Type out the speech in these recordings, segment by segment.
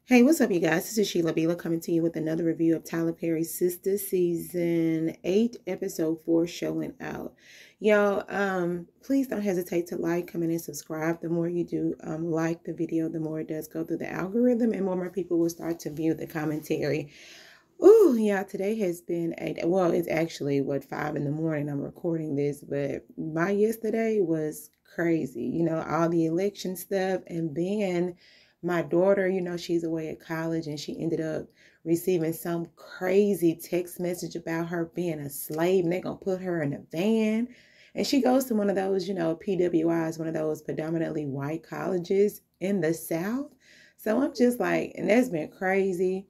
Hey, what's up, you guys? This is Sheila Bila coming to you with another review of Tyler Perry's Sistas Season 8, Episode 4, Showing Out. Y'all, please don't hesitate to like, comment, and subscribe. The more you do like the video, the more it does go through the algorithm, and more people will start to view the commentary. Oh, yeah, today has been well, it's actually, 5 in the morning I'm recording this, but my yesterday was crazy. All the election stuff, and then my daughter, she's away at college, and she ended up receiving some crazy text message about her being a slave, and they're going to put her in a van. And she goes to one of those, PWIs, one of those predominantly white colleges in the South. So I'm just like, and that's been crazy.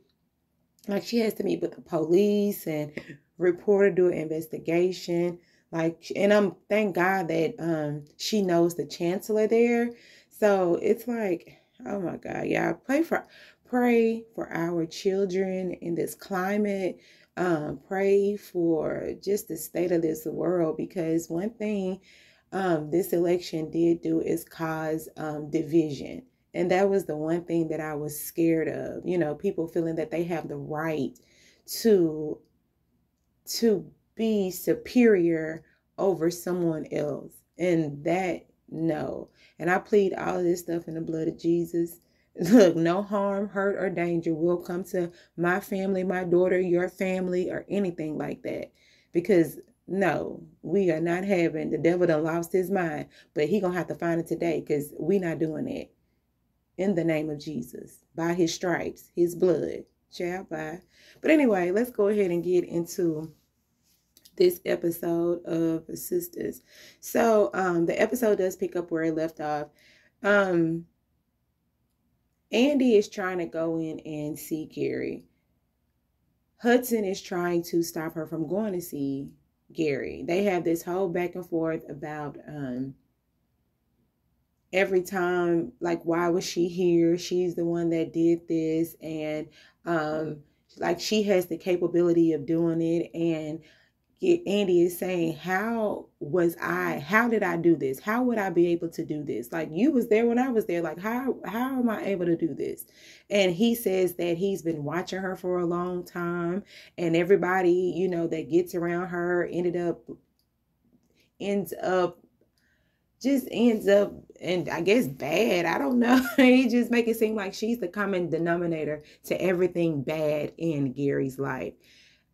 Like, she has to meet with the police and report or do an investigation. Like, and thank God that she knows the chancellor there. So it's like, oh my God, yeah. Pray for our children in this climate. Pray for just the state of this world, because one thing this election did do is cause division. And that was the one thing that I was scared of. People feeling that they have the right to be superior over someone else. And that, no. And I plead all of this stuff in the blood of Jesus. Look, no harm, hurt, or danger will come to my family, my daughter, your family, or anything like that. Because no, we are not having, the devil done lost his mind, but he gonna have to find it today, because we not doing it. In the name of Jesus, by his stripes, his blood, shall by. But anyway, let's go ahead and get into this episode of Sistas. So the episode does pick up where it left off. Andy is trying to go in and see Gary. Hudson is trying to stop her from going to see Gary. They have this whole back and forth about every time, like, why was she here? She's the one that did this, and like, she has the capability of doing it. And Andy is saying, how did I do this? How would I be able to do this? Like, you was there when I was there. Like, how am I able to do this? And he says that he's been watching her for a long time, and everybody, that gets around her ends up, and I guess bad. I don't know. He just make it seem like she's the common denominator to everything bad in Gary's life.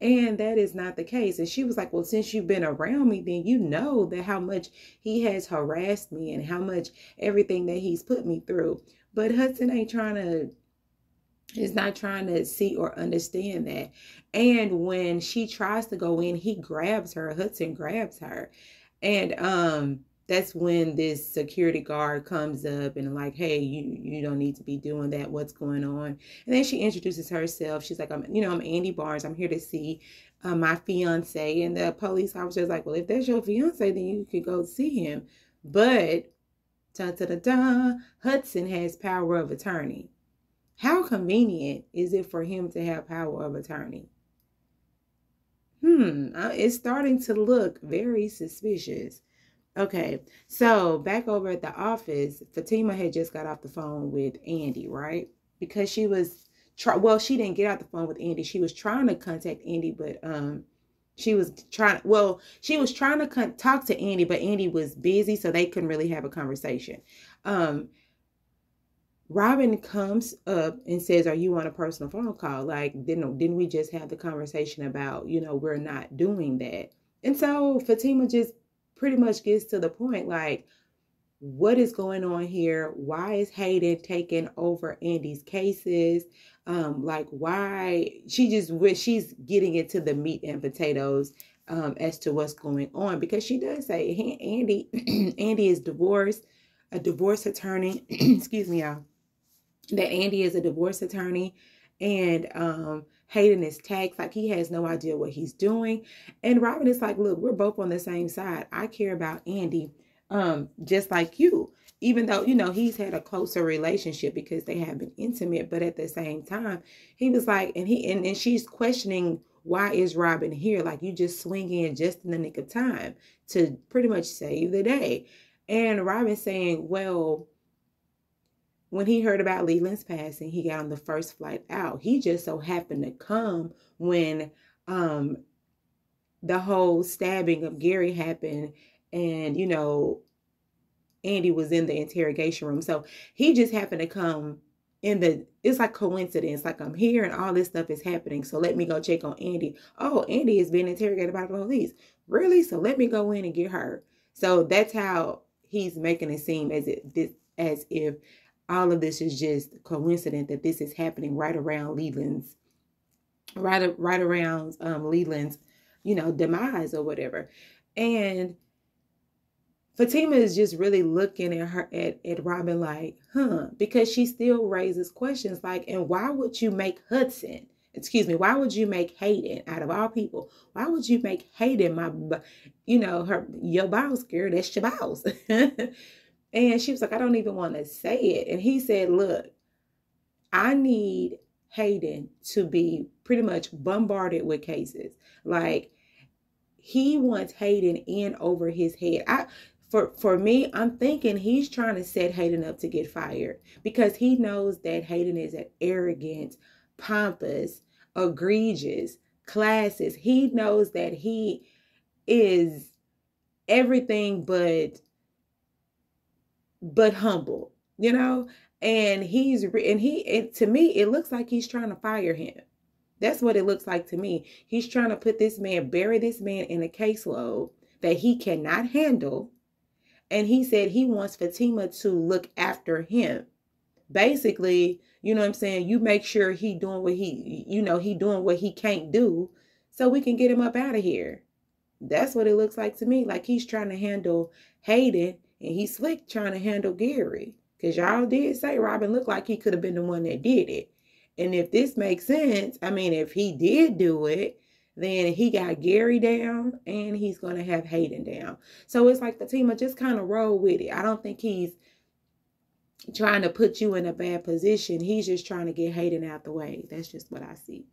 And that is not the case. And she was like, well, since you've been around me, then you know that how much he has harassed me and how much everything that he's put me through. But Hudson is not trying to see or understand that. And when she tries to go in, Hudson grabs her. And that's when this security guard comes up and like, hey, you don't need to be doing that. What's going on? And then she introduces herself. She's like, I'm Andy Barnes. I'm here to see my fiance. And the police officer is like, well, if that's your fiance, then you could go see him. But Hudson has power of attorney. How convenient is it for him to have power of attorney? It's starting to look very suspicious. Okay, so back over at the office, Fatima had just got off the phone with Andy, right? Because she was she didn't get off the phone with Andy. She was trying to contact Andy, but she was trying to talk to Andy, but Andy was busy, so they couldn't really have a conversation. Robin comes up and says, are you on a personal phone call? Like, didn't we just have the conversation about, we're not doing that? And so Fatima just pretty much gets to the point, like, what is going on here? Why is Hayden taking over Andy's cases? Like, why? She's getting into the meat and potatoes as to what's going on, because she does say Andy is divorced, a divorce attorney. Excuse me, y'all. That Andy is a divorce attorney, and Hayden is taxed. Like, he has no idea what he's doing. And Robin is like, look, we're both on the same side. I care about Andy just like you, even though, he's had a closer relationship because they have been intimate. But at the same time, he was like, and she's questioning, why is Robin here? Like, you just swing in just in the nick of time to pretty much save the day. And Robin saying, well, when he heard about Leland's passing, he got on the first flight out. He just so happened to come when the whole stabbing of Gary happened, and Andy was in the interrogation room. So he just happened to come it's like coincidence. Like, I'm here and all this stuff is happening. So let me go check on Andy. Oh, Andy is being interrogated by the police. Really? So let me go in and get her. So that's how he's making it seem as if all of this is just coincident, that this is happening right around Leland's, Leland's, demise or whatever. And Fatima is just really looking at Robin like, because she still raises questions like, and why would you make why would you make Hayden, out of all people, why would you make Hayden your boss, girl? That's your boss. And she was like, I don't even want to say it. And he said, look, I need Hayden to be pretty much bombarded with cases. Like, he wants Hayden in over his head. For me, I'm thinking he's trying to set Hayden up to get fired, because he knows that Hayden is an arrogant, pompous, egregious, classist. He knows that he is everything but humble, and to me, it looks like he's trying to fire him. That's what it looks like to me. He's trying to bury this man in a caseload that he cannot handle. And he said he wants Fatima to look after him. Basically, you make sure he doing what he can't do, so we can get him up out of here. That's what it looks like to me. Like, he's trying to handle Hayden, and he's slick trying to handle Gary. Because y'all did say Robin looked like he could have been the one that did it. And if this makes sense, I mean, if he did do it, then he got Gary down and he's going to have Hayden down. So it's like, Fatima, just kind of roll with it. I don't think he's trying to put you in a bad position. He's just trying to get Hayden out the way. That's just what I see.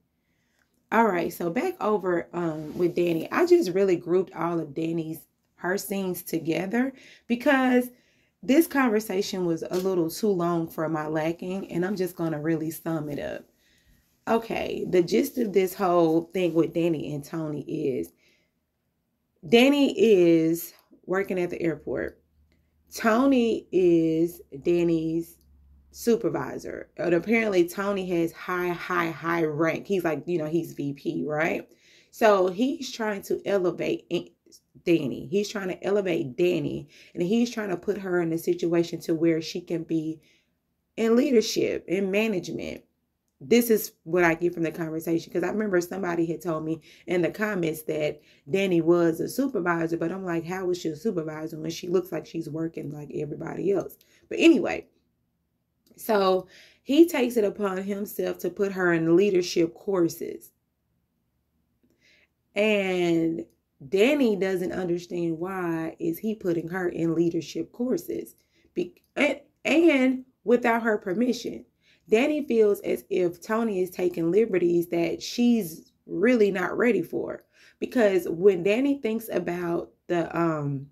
All right, so back over with Danny. I just really grouped all of her scenes together, because this conversation was a little too long for my liking, and I'm just going to really sum it up. Okay, the gist of this whole thing with Danny and Tony is, Danny is working at the airport. Tony is Danny's supervisor. And apparently Tony has high rank. He's like, he's VP, right? So he's trying to elevate Danny. He's trying to elevate Danny, and he's trying to put her in a situation to where she can be in leadership, in management. This is what I get from the conversation, because I remember somebody had told me in the comments that Danny was a supervisor, but I'm like, how is she a supervisor when she looks like she's working like everybody else? But anyway, so he takes it upon himself to put her in leadership courses. And Danny doesn't understand why is he putting her in leadership courses, and without her permission. Danny feels as if Tony is taking liberties that she's really not ready for. Because when Danny thinks about the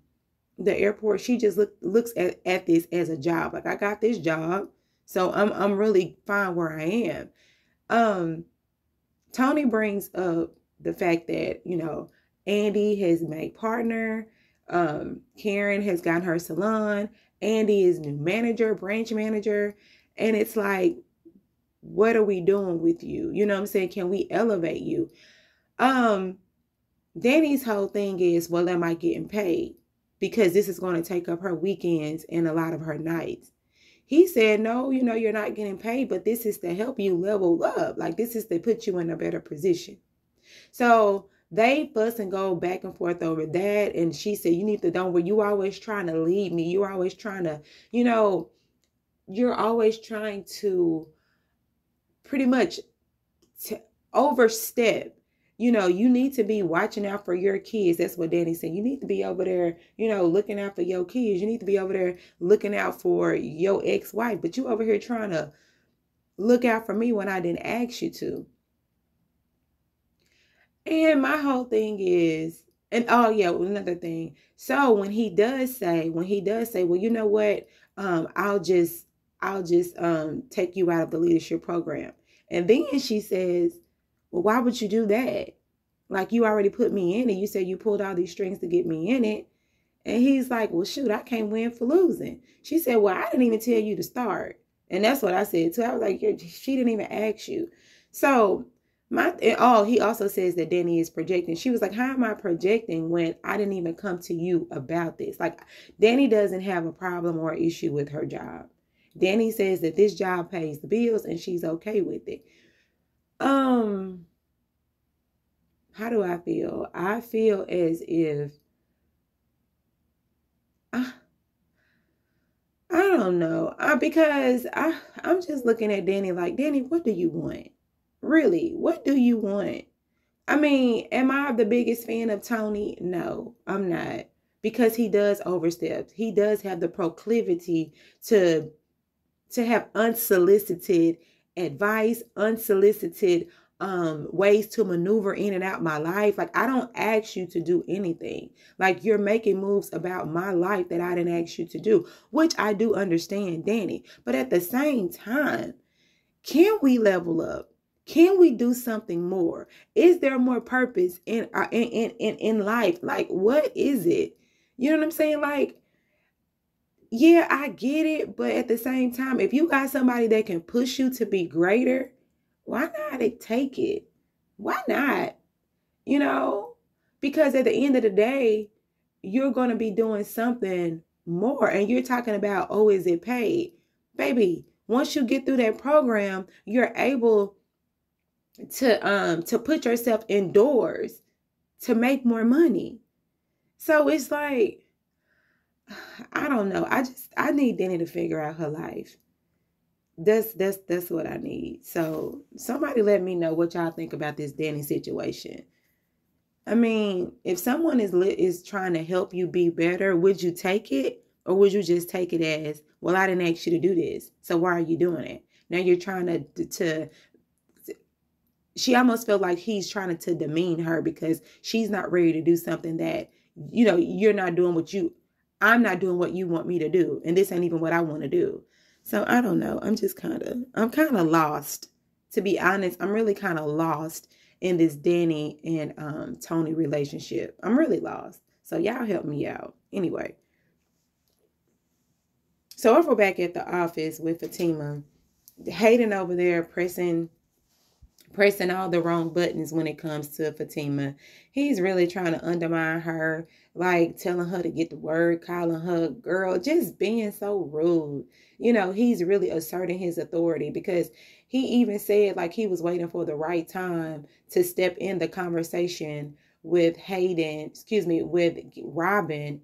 airport, she just looks at this as a job. Like, I got this job, so I'm really fine where I am. Tony brings up the fact that, Andy has made partner. Karen has gotten her salon. Andy is new branch manager. And it's like, what are we doing with you? You know what I'm saying? Can we elevate you? Danny's whole thing is, well, am I getting paid? Because this is going to take up her weekends and a lot of her nights. He said, no, you're not getting paid, but this is to help you level up. Like, this is to put you in a better position. So they fuss and go back and forth over that. And she said, you always trying to lead me. You're always trying to, you're always trying to pretty much overstep. You need to be watching out for your kids. That's what Danny said. You need to be over there, looking out for your kids. You need to be over there looking out for your ex-wife. But you over here trying to look out for me when I didn't ask you to. And my whole thing is, and oh yeah, another thing. So when he does say, well, you know what? I'll just take you out of the leadership program. And then she says, well, why would you do that? Like, you already put me in it. You said you pulled all these strings to get me in it. And he's like, well, shoot, I can't win for losing. She said, well, I didn't even tell you to start. And that's what I said too. I was like, she didn't even ask you. So he also says that Danny is projecting. She was like, how am I projecting when I didn't even come to you about this? Like, Danny doesn't have a problem or issue with her job. Danny says that this job pays the bills and she's okay with it. How do I feel? I feel as if I don't know. Because I'm just looking at Danny like, Danny, what do you want? Really, what do you want? I mean, am I the biggest fan of Tony? No, I'm not. Because he does overstep. He does have the proclivity to have unsolicited advice, unsolicited ways to maneuver in and out my life. Like, I don't ask you to do anything. Like, you're making moves about my life that I didn't ask you to do, which I do understand, Danny. But at the same time, can we level up? Can we do something more? Is there more purpose in life? Like, what is it? You know what I'm saying? Like, yeah, I get it. But at the same time, if you got somebody that can push you to be greater, why not take it? Why not? You know, because at the end of the day, you're going to be doing something more. And you're talking about, oh, is it paid? Baby, once you get through that program, you're able to put yourself indoors to make more money. So it's like, I don't know. I need Danny to figure out her life. That's what I need. So somebody let me know what y'all think about this Danny situation. I mean, if someone is trying to help you be better, would you take it? Or would you just take it as, well, I didn't ask you to do this, so why are you doing it? Now you're trying to she almost felt like he's trying to demean her because she's not ready to do something that, you know, I'm not doing what you want me to do. And this ain't even what I want to do. So I don't know. I'm kind of lost. To be honest, I'm really kind of lost in this Danny and Tony relationship. I'm really lost. So y'all help me out. Anyway. So if we're back at the office with Fatima, Hayden over there pressing all the wrong buttons when it comes to Fatima. He's really trying to undermine her, like telling her to get to work, calling her girl, just being so rude. You know, he's really asserting his authority because he even said like he was waiting for the right time to step in the conversation with with Robin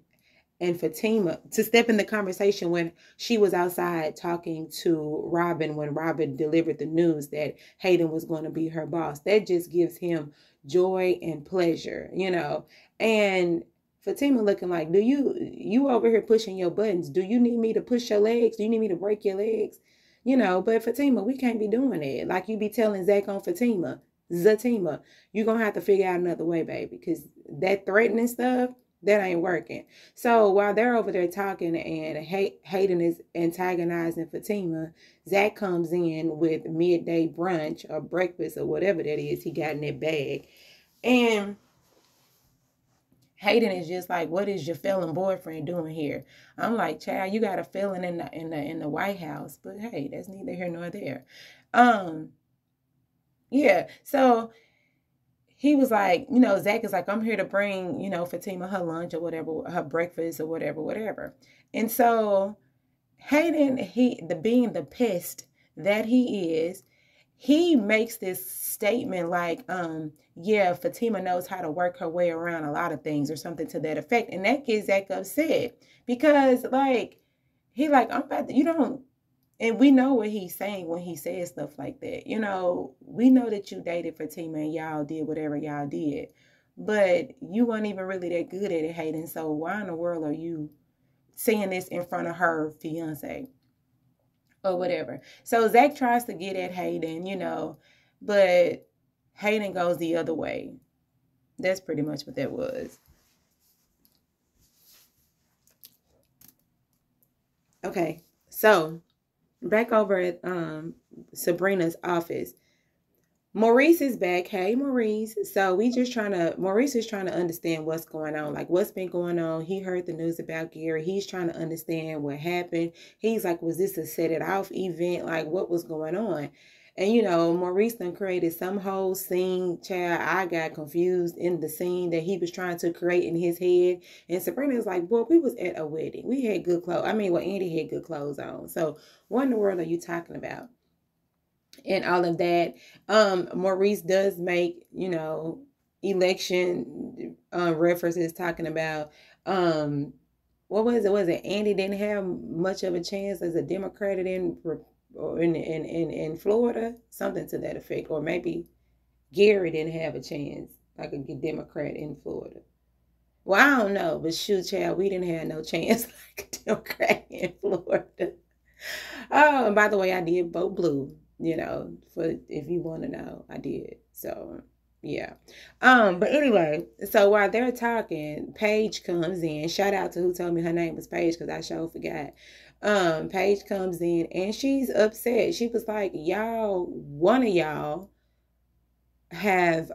and Fatima, to step in the conversation when she was outside talking to Robin, when Robin delivered the news that Hayden was going to be her boss. That just gives him joy and pleasure, you know. And Fatima looking like, you over here pushing your buttons. Do you need me to push your legs? Do you need me to break your legs? You know, but Fatima, we can't be doing it. Like you be telling Zach on Zatima, you're going to have to figure out another way, baby, because that threatening stuff, that ain't working. So while they're over there talking and Hayden is antagonizing Fatima, Zach comes in with midday brunch or breakfast or whatever that is he got in that bag. And Hayden is just like, what is your felon boyfriend doing here? I'm like, child, you got a felon in the White House. But hey, that's neither here nor there. Yeah, so he was like, you know, Zach is like, I'm here to bring, you know, Fatima her lunch or whatever, her breakfast or whatever. And so Hayden, being the pest that he is, he makes this statement like, yeah, Fatima knows how to work her way around a lot of things or something to that effect. And that gets Zach upset because like, he like, and we know what he's saying when he says stuff like that. You know, we know that you dated Fatima and y'all did whatever y'all did. But you weren't even really that good at it, Hayden. So why in the world are you saying this in front of her fiance? Or whatever. So Zach tries to get at Hayden, you know, but Hayden goes the other way. That's pretty much what that was. Okay, so back over at Sabrina's office. Maurice is back. Hey, Maurice. So Maurice is trying to understand what's going on, like what's been going on. He heard the news about Gary. He's trying to understand what happened. He's like, was this a set it off event? Like, what was going on? And, Maurice done created some whole scene. Child, I got confused in the scene that he was trying to create in his head. And Sabrina's like, boy, we was at a wedding. We had good clothes. I mean, well, Andy had good clothes on. So what in the world are you talking about? And all of that. Maurice does make, election references talking about what was it? Was it Andy didn't have much of a chance as a Democrat in Florida? Something to that effect. Or maybe Gary didn't have a chance like a Democrat in Florida. Well, I don't know, but shoot, child, we didn't have no chance like a Democrat in Florida. Oh, and by the way, I did vote blue, for if you want to know, I did. So, yeah. But anyway, so while they're talking, Paige comes in. Shout out to who told me her name was Paige because I sure forgot. Paige comes in and she's upset. She was like, one of y'all have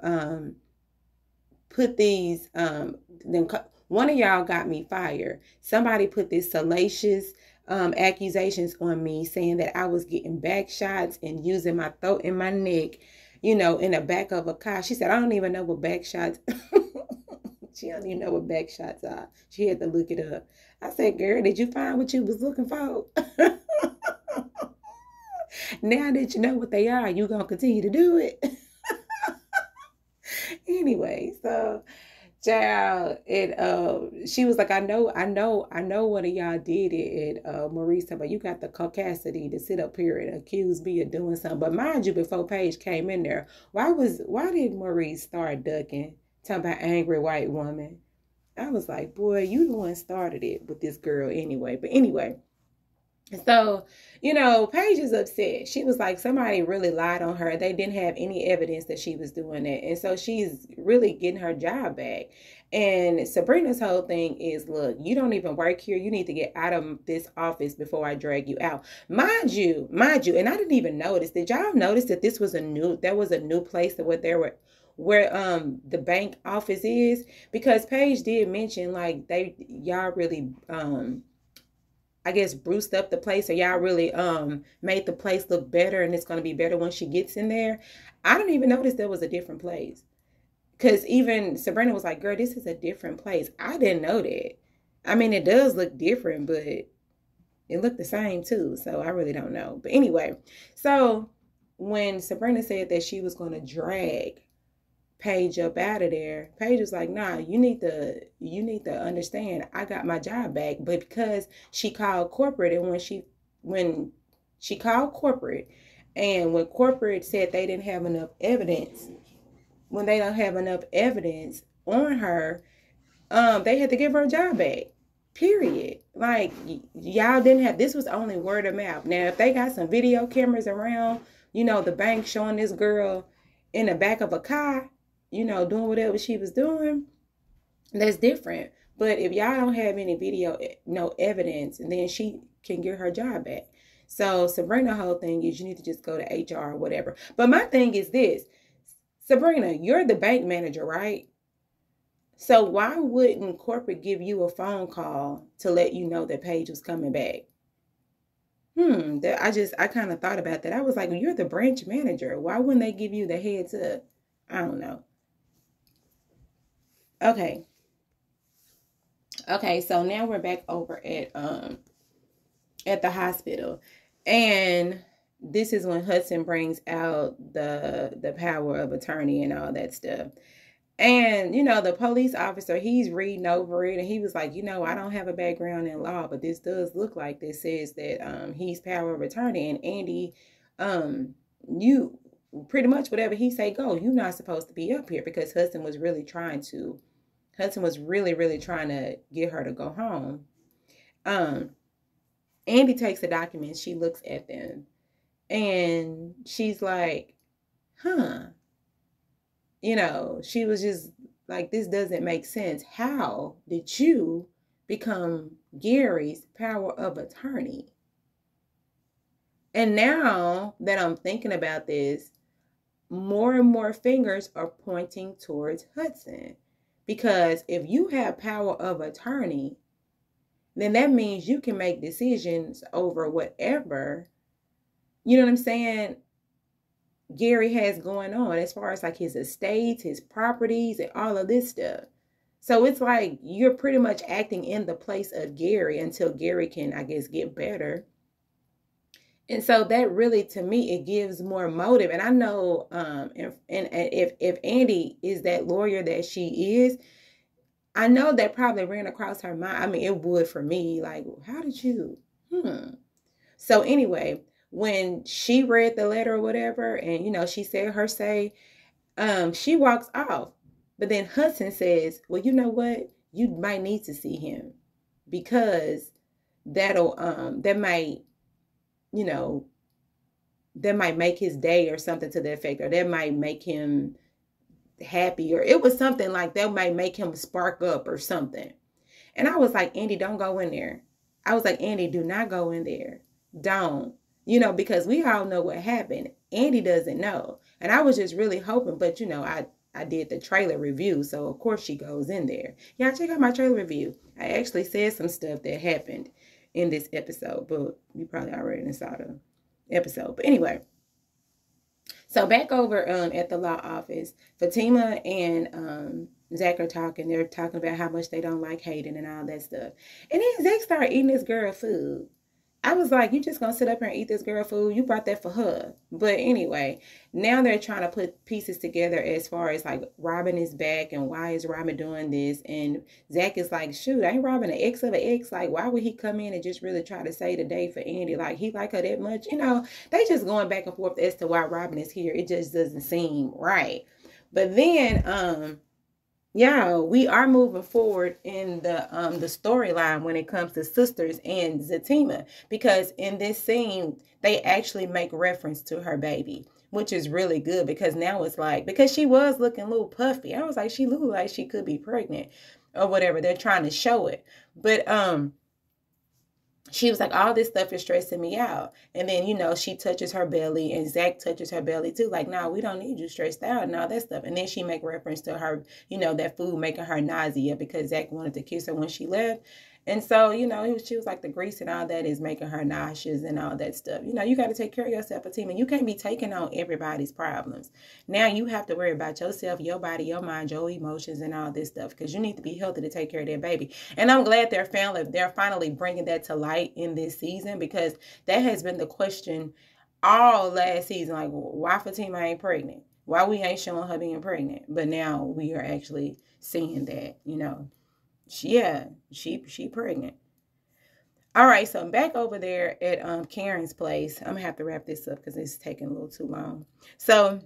put these one of y'all got me fired. Somebody put this salacious accusations on me saying that I was getting back shots and using my throat and my neck, in the back of a car. She said, I don't even know what back shots. She don't even know what back shots are. She had to look it up. I said, girl, did you find what you was looking for? Now that you know what they are, you gonna continue to do it. Anyway, so child, she was like, I know one of y'all did it. And Maurice said, but you got the caucasity to sit up here and accuse me of doing something. But mind you, before Paige came in there, why did Maurice start ducking, talking about angry white woman? I was like, boy, you the one started it with this girl anyway. But anyway. So, Paige is upset. She was like, somebody really lied on her. They didn't have any evidence that she was doing that. And so she's really getting her job back. And Sabrina's whole thing is, look, you don't even work here. You need to get out of this office before I drag you out. Mind you, and I didn't even notice. Did y'all notice that there was a new place where the bank office is? Because Paige did mention like y'all really I guess bruised up the place, or y'all really made the place look better, and it's going to be better when she gets in there. I didn't even notice there was a different place, because even Sabrina was like, girl, this is a different place. I didn't know that. I mean, it does look different, but it looked the same too, so I really don't know. But anyway, so when Sabrina said that she was going to drag Paige up out of there, Paige was like, nah, you need to understand, I got my job back. But because she called corporate, and when she called corporate, and when corporate said they didn't have enough evidence, when they don't have enough evidence on her, they had to give her a job back. Period. Like, y'all didn't have, this was only word of mouth. Now, if they got some video cameras around, the bank showing this girl in the back of a car, doing whatever she was doing, that's different. But if y'all don't have any video, no evidence, then she can get her job back. So Sabrina's whole thing is you need to just go to HR or whatever. But my thing is this, Sabrina, you're the bank manager, right? So why wouldn't corporate give you a phone call to let you know that Paige was coming back? I kind of thought about that. I was like, well, you're the branch manager. Why wouldn't they give you the heads up? I don't know. Okay, so now we're back over at the hospital, and this is when Hudson brings out the power of attorney and all that stuff. And the police officer, he's reading over it, and he was like, I don't have a background in law, but this does look like this says that he's power of attorney. And Andy, you pretty much whatever he say go. You're not supposed to be up here, because Hudson was really trying to get her to go home. Andy takes the documents. She looks at them, and she's like, she was just like, this doesn't make sense. How did you become Gary's power of attorney? And now that I'm thinking about this, more and more fingers are pointing towards Hudson. Because if you have power of attorney, then that means you can make decisions over whatever, you know what I'm saying, Gary has going on as far as like his estates, his properties, and all of this stuff. So it's like you're pretty much acting in the place of Gary until Gary can, I guess, get better. And so that really, to me, it gives more motive. And I know, and if Andy is that lawyer that she is, I know that probably ran across her mind. I mean, it would for me. Like, how did you? So anyway, when she read the letter or whatever, and she said her say, she walks off. But then Hudson says, well, you know what? You might need to see him because that might, that might make his day or something to the effect, or that might make him happy, or it was something like that might make him spark up or something. And I was like, Andy, don't go in there. I was like, Andy, do not go in there. Don't. Because we all know what happened. Andy doesn't know. And I was just really hoping, but I did the trailer review, so of course she goes in there. Yeah, check out my trailer review. I actually said some stuff that happened in this episode, but you probably already saw the episode. But anyway, so back over at the law office, Fatima and Zach are talking. They're talking about how much they don't like Hayden and all that stuff. And then Zach started eating this girl food. I was like, you just gonna sit up here and eat this girl food? You brought that for her. But anyway, now they're trying to put pieces together as far as like Robin is back and why is Robin doing this? And Zach is like, shoot, ain't Robin an ex of an ex? Like, why would he come in and just really try to save the day for Andy? Like, he like her that much? They just going back and forth as to why Robin is here. It just doesn't seem right. But then, yeah, we are moving forward in the storyline when it comes to Sisters and Fatima, because in this scene they actually make reference to her baby, which is really good, because now it's like, because she was looking a little puffy, I was like, she looked like she could be pregnant or whatever. They're trying to show it, but she was like, all this stuff is stressing me out. And then, she touches her belly and Zach touches her belly too. Like, no, we don't need you stressed out and all that stuff. And then she make reference to her, that food making her nausea because Zach wanted to kiss her when she left. And so, she was like, the grease and all that is making her nauseous and all that stuff. You got to take care of yourself, Fatima. You can't be taking on everybody's problems. Now you have to worry about yourself, your body, your mind, your emotions, and all this stuff, because you need to be healthy to take care of that baby. And I'm glad they're finally bringing that to light in this season, because that has been the question all last season. Like, why Fatima ain't pregnant? Why we ain't showing her being pregnant? But now we are actually seeing that, she pregnant. All right, so I'm back over there at Karen's place. I'm gonna have to wrap this up because it's taking a little too long. So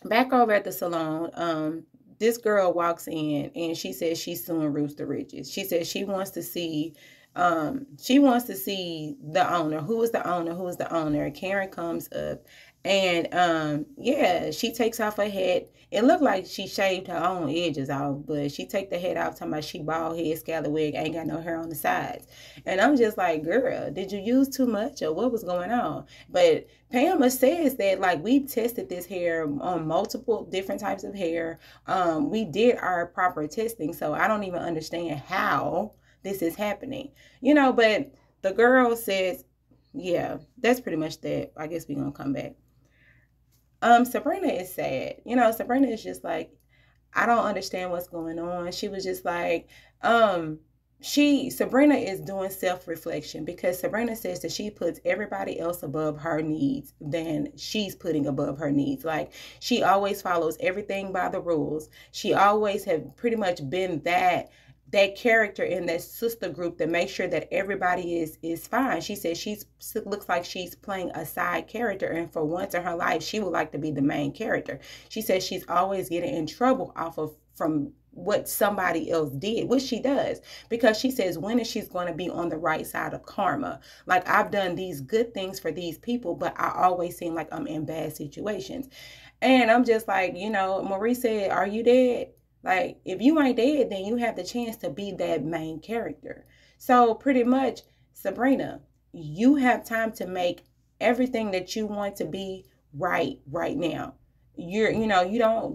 back over at the salon, this girl walks in and she says she's suing Rooster Riches. She says she wants to see the owner. Who is the owner? Who is the owner? Karen comes up and yeah, she takes off her hat. It looked like she shaved her own edges off, but she take the head off, talking about she bald head, scallywag, ain't got no hair on the sides. And I'm just like, girl, did you use too much or what was going on? But Pamela says that, like, we've tested this hair on multiple different types of hair. We did our proper testing, so I don't even understand how this is happening. But the girl says, yeah, that's pretty much that. I guess we're going to come back. Sabrina is sad. Sabrina is just like, I don't understand what's going on. She was just like, Sabrina is doing self-reflection, because Sabrina says that she puts everybody else above her needs than she's putting above her needs. Like, she always follows everything by the rules. She always have pretty much been that character in that sister group that makes sure that everybody is fine. She says looks like she's playing a side character, and for once in her life she would like to be the main character. She says she's always getting in trouble from what somebody else did, which she does, because she says, when is she's going to be on the right side of karma? Like, I've done these good things for these people, but I always seem like I'm in bad situations. And I'm just like, Marie said, are you dead? Like, if you ain't dead, then you have the chance to be that main character. So pretty much, Sabrina, you have time to make everything that you want to be right now. You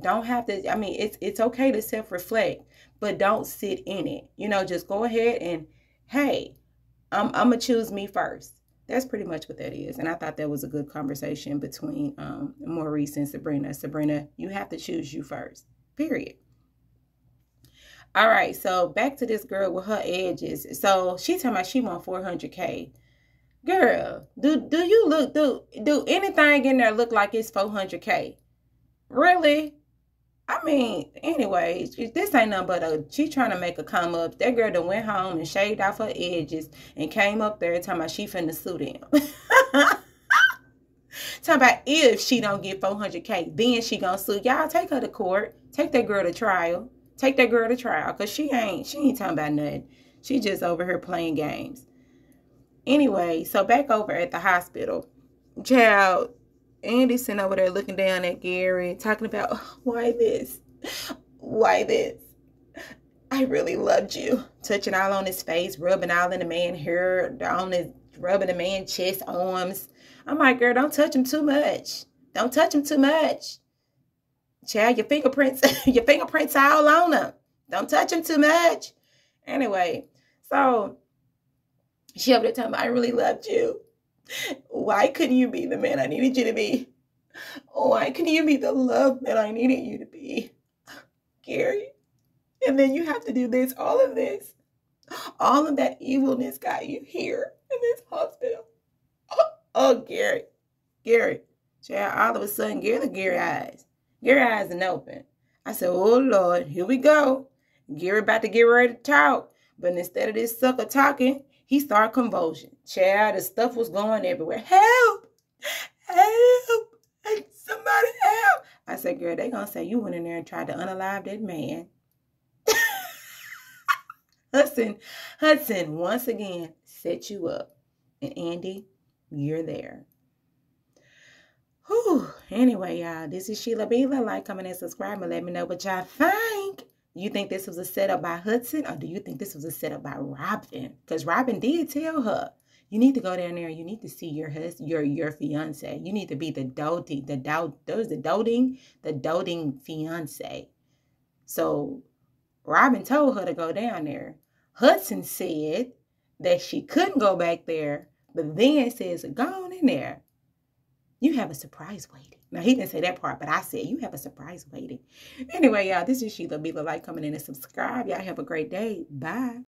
don't have to. I mean, it's okay to self-reflect, but don't sit in it. Just go ahead and, hey, I'm gonna choose me first. That's pretty much what that is. And I thought that was a good conversation between Maurice and Sabrina. Sabrina, you have to choose you first. Period. All right, so back to this girl with her edges. So she talking about she want 400K. Girl, do you do anything in there look like it's 400K? Really? I mean, anyway, this ain't nothing but she trying to make a come up. That girl done went home and shaved off her edges and came up there talking about she finna sue them. Talking about if she don't get 400K, then she gonna sue. Y'all take her to court. Take that girl to trial. Take that girl to trial, because she ain't talking about nothing. She just over here playing games. Anyway, so back over at the hospital. Child, Andy's sitting over there looking down at Gary, talking about, oh, why this? Why this? I really loved you. Touching all on his face, rubbing all in the man's hair, rubbing the man's chest, arms. I'm like, girl, don't touch him too much. Don't touch him too much. Child, your fingerprints all on him. Don't touch him too much. Anyway, so she up there telling me, I really loved you. Why couldn't you be the man I needed you to be? Why couldn't you be the love that I needed you to be? Gary. And then you have to do this, all of this. All of that evilness got you here in this hospital. Oh, Gary. Child, all of a sudden, Gary eyes. Gary eyes and open. I said, oh, Lord, here we go. Gary about to get ready to talk. But instead of this sucker talking, he started convulsion. Child, the stuff was going everywhere. Help! Help! Somebody help! I said, girl, they gonna say you went in there and tried to unalive that man. Hudson, once again, set you up. And Andy, you're there. Whew. Anyway, y'all, this is Sheila Bila. Like, comment, and subscribe, and let me know what y'all think. You think this was a setup by Hudson, or do you think this was a setup by Robin? Because Robin did tell her, you need to go down there and you need to see your husband, your fiance. You need to be the doting fiance. So Robin told her to go down there. Hudson said that she couldn't go back there, but then says, go on in there. You have a surprise waiting. Now, he didn't say that part, but I said, you have a surprise waiting. Anyway, y'all, this is Sheila Bila. Like, comment, and subscribe. Y'all have a great day. Bye.